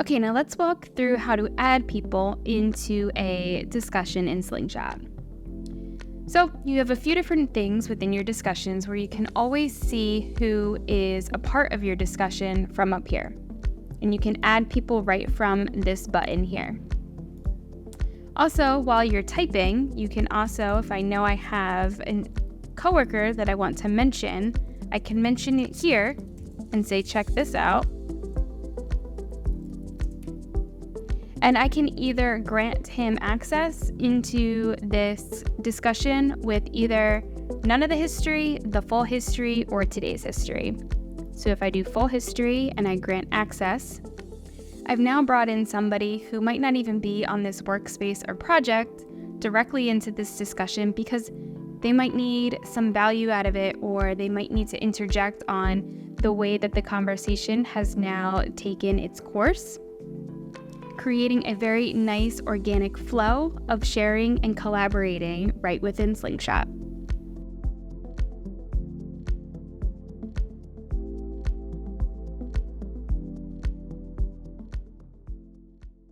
Okay, now let's walk through how to add people into a discussion in Slingshot. So you have a few different things within your discussions where you can always see who is a part of your discussion from up here. And you can add people right from this button here. Also, while you're typing, you can also, if I know I have a coworker that I want to mention, I can mention it here and say, check this out. And I can either grant him access into this discussion with either none of the history, the full history, or today's history. So if I do full history and I grant access, I've now brought in somebody who might not even be on this workspace or project directly into this discussion because they might need some value out of it, or they might need to interject on the way that the conversation has now taken its course, creating a very nice organic flow of sharing and collaborating right within Slingshot.